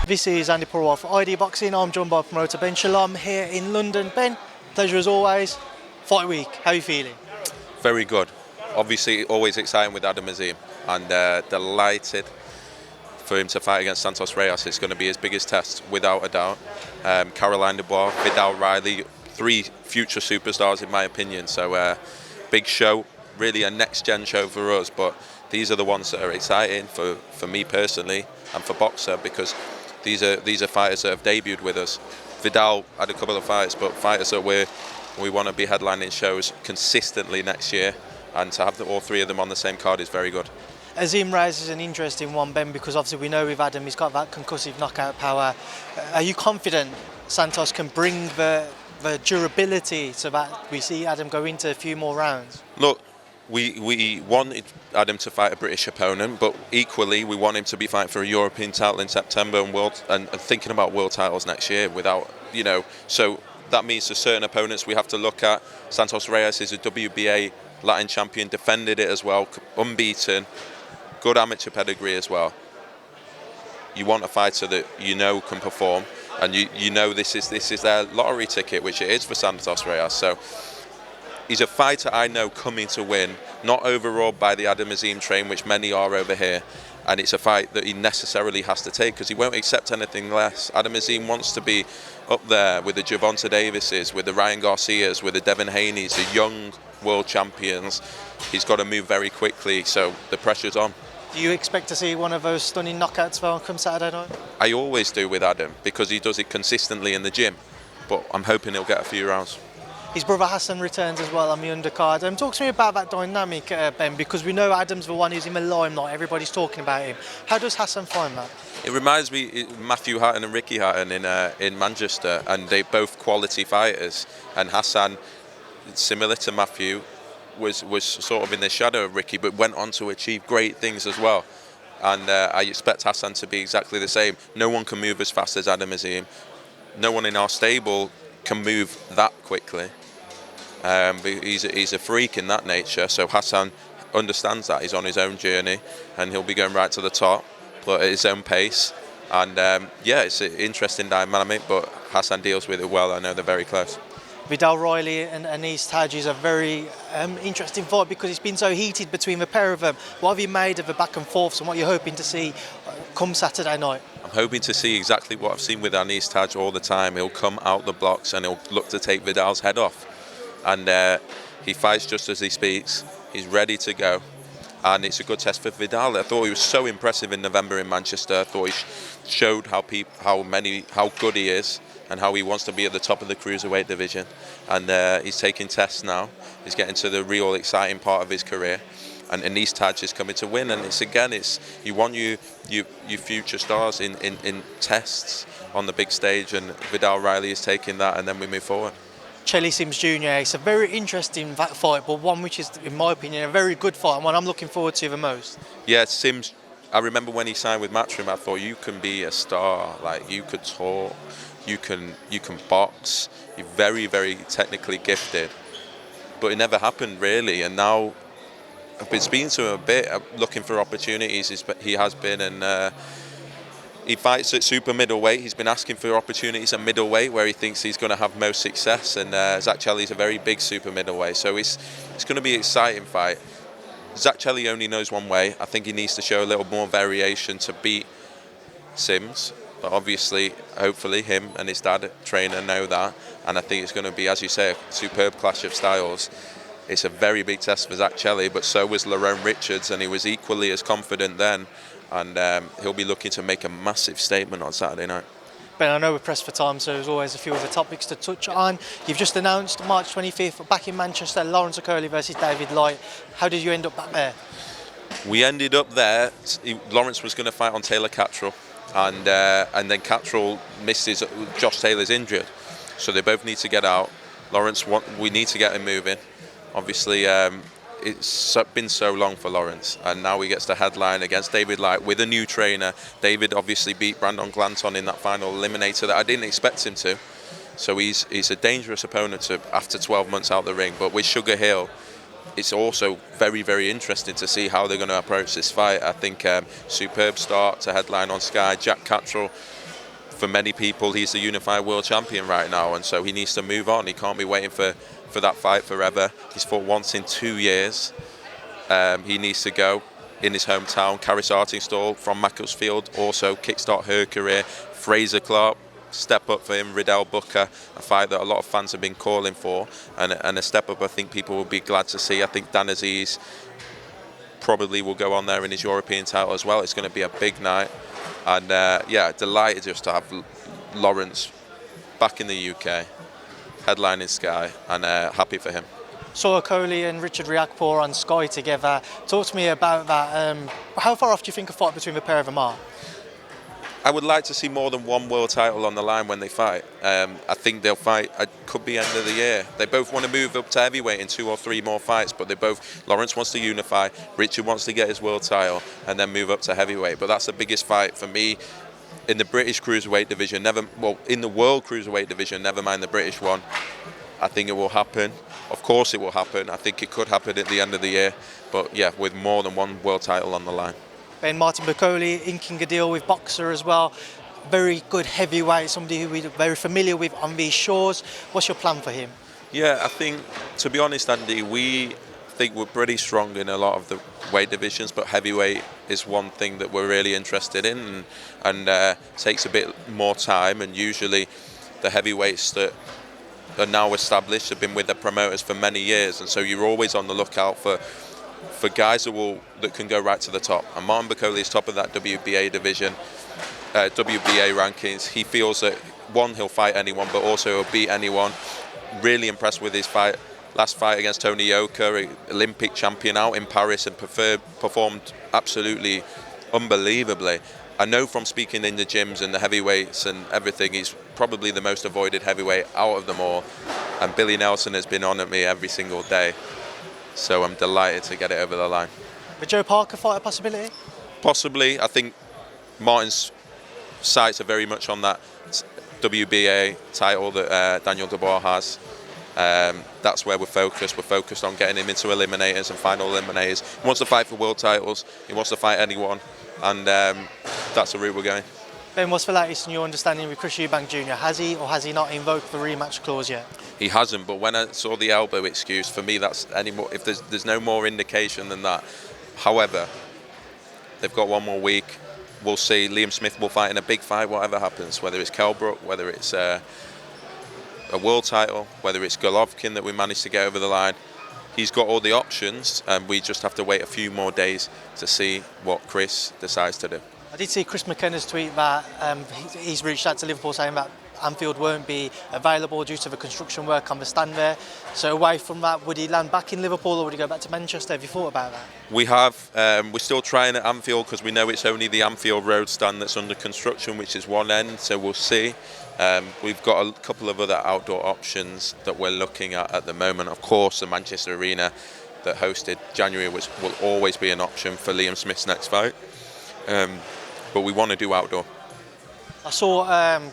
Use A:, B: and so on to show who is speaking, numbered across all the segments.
A: This is Andi Purewal for ID Boxing. I'm joined by promoter Ben Shalom here in London. Ben, pleasure as always. Fight week, how are you feeling?
B: Very good. Obviously, always exciting with Azim Azim, and delighted for him to fight against Santos-Reyes. It's going to be his biggest test, without a doubt. Caroline Dubois, Vidal Riley, 3 future superstars in my opinion. So big show, really a next-gen show for us. But these are the ones that are exciting for me personally and for Boxer, because these are fighters that have debuted with us. Vidal had a couple of fights, but fighters that we want to be headlining shows consistently next year, and to have all 3 of them on the same card is very good.
A: Azim-Reyes is an interesting one, Ben, because obviously we know with Adam he's got that concussive knockout power. Are you confident Santos can bring the durability so that we see Adam go into a few more rounds?
B: Look, we wanted Adam to fight a British opponent, but equally we want him to be fighting for a European title in September and thinking about world titles next year. So that means for certain opponents we have to look at. Santos-Reyes is a WBA Latin champion, defended it as well, unbeaten, good amateur pedigree as well. You want a fighter that can perform, and you know this is their lottery ticket, which it is for Santos-Reyes. So he's a fighter I know coming to win, not overawed by the Azim Azim train, which many are over here. And it's a fight that he necessarily has to take, because he won't accept anything less. Azim Azim wants to be up there with the Gervonta Davises, with the Ryan Garcias, with the Devin Haney's, the young world champions. He's got to move very quickly, so the pressure's on.
A: Do you expect to see one of those stunning knockouts come Saturday night?
B: I always do with Adam, because he does it consistently in the gym, but I'm hoping he'll get a few rounds.
A: His brother Hazzan returns as well on the undercard. Talk to me about that dynamic, Ben, because we know Adam's the one who's in the limelight. Everybody's talking about him. How does Hazzan find that?
B: It reminds me of Matthew Hatton and Ricky Hatton in Manchester, and they both quality fighters. And Hazzan, similar to Matthew, was sort of in the shadow of Ricky, but went on to achieve great things as well. And I expect Hazzan to be exactly the same. No one can move as fast as Azim Azim. No one in our stable can move that quickly. But he's a freak in that nature. So Hazzan understands that. He's on his own journey, and he'll be going right to the top, but at his own pace. And it's an interesting dynamic, but Hazzan deals with it well. I know they're very close.
A: Vidal Riley and Anis Taj is a very interesting fight, because it's been so heated between the pair of them. What have you made of the back and forths, and what you're hoping to see come Saturday night?
B: I'm hoping to see exactly what I've seen with Anis Taj all the time. He'll come out the blocks and he'll look to take Vidal's head off. And he fights just as he speaks. He's ready to go. And it's a good test for Vidal. I thought he was so impressive in November in Manchester. I thought he showed how good he is, and how he wants to be at the top of the cruiserweight division. And he's taking tests now. He's getting to the real exciting part of his career. And Anis Taj is coming to win. And you want your future stars in tests on the big stage. And Vidal Riley is taking that, and then we move forward.
A: Chelli Sims Jr. It's a very interesting fight, but one which is, in my opinion, a very good fight, and one I'm looking forward to the most.
B: Yeah, Sims. I remember when he signed with Matchroom, I thought, you can be a star. Like, you could talk. You can box. You're very, very technically gifted, but it never happened really. And now I've been speaking to him a bit, looking for opportunities. He has been, and he fights at super middleweight. He's been asking for opportunities at middleweight, where he thinks he's going to have most success. And Zach Chelli's a very big super middleweight, so it's going to be an exciting fight. Zach Chelli only knows one way. I think he needs to show a little more variation to beat Sims. But obviously, hopefully, him and his dad trainer know that. And I think it's going to be, as you say, a superb clash of styles. It's a very big test for Zach Chelli, but so was Lerone Richards, and he was equally as confident then. And he'll be looking to make a massive statement on Saturday night.
A: Ben, I know we're pressed for time, so there's always a few other topics to touch on. You've just announced March 25th, back in Manchester, Lawrence Okolie versus David Light. How did you end up back there?
B: We ended up there. Lawrence was going to fight on Taylor Cattrall. And then Cattrall misses. Josh Taylor's injured, so they both need to get out. Lawrence, we need to get him moving. Obviously, it's been so long for Lawrence, and now he gets the headline against David Light with a new trainer. David obviously beat Brandon Glanton in that final eliminator that I didn't expect him to. So he's a dangerous opponent after 12 months out the ring. But with Sugar Hill, it's also very, very interesting to see how they're going to approach this fight. I think superb start to headline on Sky. Jack Cattrall for many people, he's the unified world champion right now, and so he needs to move on. He can't be waiting for that fight forever. He's fought once in 2 years. He needs to go in his hometown. Karis Artingstall from Macclesfield also kickstart her career. Fraser Clark, step up for him. Riddell Booker, a fight that a lot of fans have been calling for, and a step up I think people will be glad to see. I think Dan Aziz probably will go on there in his European title as well. It's going to be a big night, and yeah, delighted just to have Lawrence back in the UK, headlining Sky, and happy for him.
A: Saw Okolie and Riakporhe on Sky together. Talk to me about that. How far off do you think a fight between the pair of them are?
B: I would like to see more than one world title on the line when they fight. I think they'll fight, it could be end of the year. They both want to move up to heavyweight in 2 or 3 more fights, but Lawrence wants to unify, Richard wants to get his world title and then move up to heavyweight. But that's the biggest fight for me in the British cruiserweight division, in the world cruiserweight division, never mind the British one. I think it will happen. Of course it will happen. I think it could happen at the end of the year. But yeah, with more than one world title on the line.
A: Ben Martin Bakole inking a deal with Boxer as well. Very good heavyweight, somebody who we're very familiar with on these shores. What's your plan for him?
B: Yeah, I think, to be honest, Andy, we think we're pretty strong in a lot of the weight divisions, but heavyweight is one thing that we're really interested in, and takes a bit more time. And usually the heavyweights that are now established have been with the promoters for many years, and so you're always on the lookout for guys that can go right to the top. And Martin Bakole is top of that WBA division, WBA rankings. He feels that, one, he'll fight anyone, but also he'll beat anyone. Really impressed with his last fight against Tony Yoka, Olympic champion, out in Paris, and performed absolutely unbelievably. I know from speaking in the gyms and the heavyweights and everything, he's probably the most avoided heavyweight out of them all. And Billy Nelson has been on at me every single day. So I'm delighted to get it over the line.
A: Would Joe Parker fight a possibility?
B: Possibly. I think Martin's sights are very much on that WBA title that Daniel Dubois has. That's where we're focused. We're focused on getting him into eliminators and final eliminators. He wants to fight for world titles. He wants to fight anyone. And that's the route we're going.
A: Ben, what's the latest in your understanding with Smith-Eubank Jr? Has he or has he not invoked the rematch clause yet?
B: He hasn't, but when I saw the elbow excuse, for me that's if there's no more indication than that. However, they've got 1 more week. We'll see. Liam Smith will fight in a big fight, whatever happens, whether it's Kell Brook, whether it's a world title, whether it's Golovkin that we managed to get over the line. He's got all the options, and we just have to wait a few more days to see what Chris decides to do.
A: I did see Chris McKenna's tweet that he's reached out to Liverpool saying that Anfield won't be available due to the construction work on the stand there. So away from that, would he land back in Liverpool or would he go back to Manchester? Have you thought about that?
B: We have. We're still trying at Anfield because we know it's only the Anfield Road stand that's under construction, which is one end, so we'll see. We've got a couple of other outdoor options that we're looking at the moment. Of course, the Manchester Arena that hosted January will always be an option for Liam Smith's next fight. But we want to do outdoor.
A: I saw an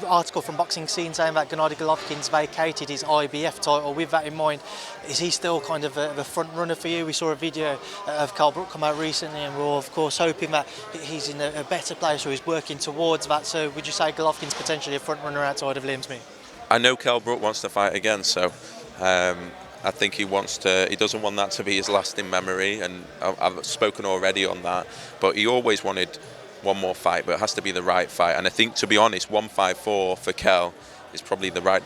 A: article from Boxing Scene saying that Gennady Golovkin's vacated his IBF title. With that in mind, is he still kind of the front runner for you? We saw a video of Kell Brook come out recently, and we're all, of course, hoping that he's in a better place or he's working towards that. So would you say Golovkin's potentially a front runner outside of Liam Smith?
B: I know Kell Brook wants to fight again, so I think he doesn't want that to be his last in memory, and I've spoken already on that. But he always wanted 1 more fight, but it has to be the right fight. And I think, to be honest, 154 for Kell is probably the right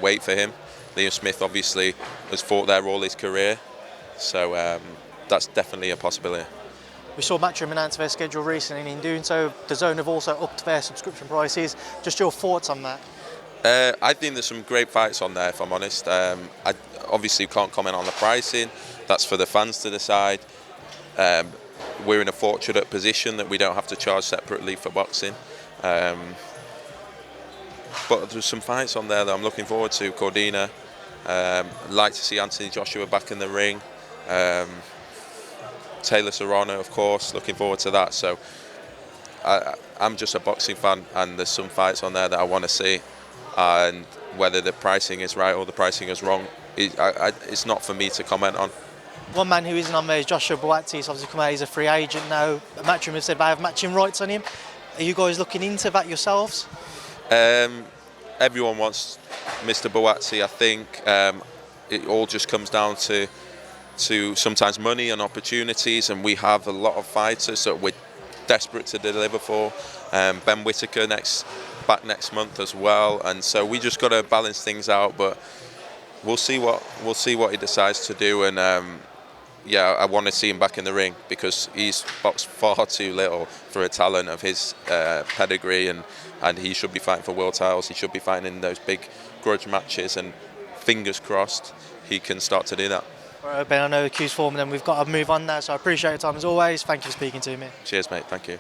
B: weight for him. Liam Smith obviously has fought there all his career, so that's definitely a possibility.
A: We saw Matchroom announce their schedule recently, and in doing so, DAZN have also upped their subscription prices. Just your thoughts on that?
B: I think there's some great fights on there, if I'm honest. I obviously can't comment on the pricing. That's for the fans to decide. We're in a fortunate position that we don't have to charge separately for boxing. But there's some fights on there that I'm looking forward to. Cordina. I'd like to see Anthony Joshua back in the ring. Taylor Serrano, of course. Looking forward to that. So I'm just a boxing fan, and there's some fights on there that I want to see. And whether the pricing is right or the pricing is wrong, it's not for me to comment on.
A: One man who isn't on there is Joshua Buatsi. He's obviously come out, he's a free agent now. Matchroom have said they have matching rights on him. Are you guys looking into that yourselves?
B: Everyone wants Mr. Buatsi. I think it all just comes down to sometimes money and opportunities, and we have a lot of fighters that we're desperate to deliver for. Ben Whittaker back next month as well, and so we just got to balance things out. But we'll see what he decides to do, and yeah, I want to see him back in the ring because he's boxed far too little for a talent of his pedigree, and he should be fighting for world titles. He should be fighting in those big grudge matches, and fingers crossed he can start to do that.
A: All right, Ben, I know the queue's forming and we've got to move on now, so I appreciate your time as always. Thank you for speaking to me.
B: Cheers, mate. Thank you.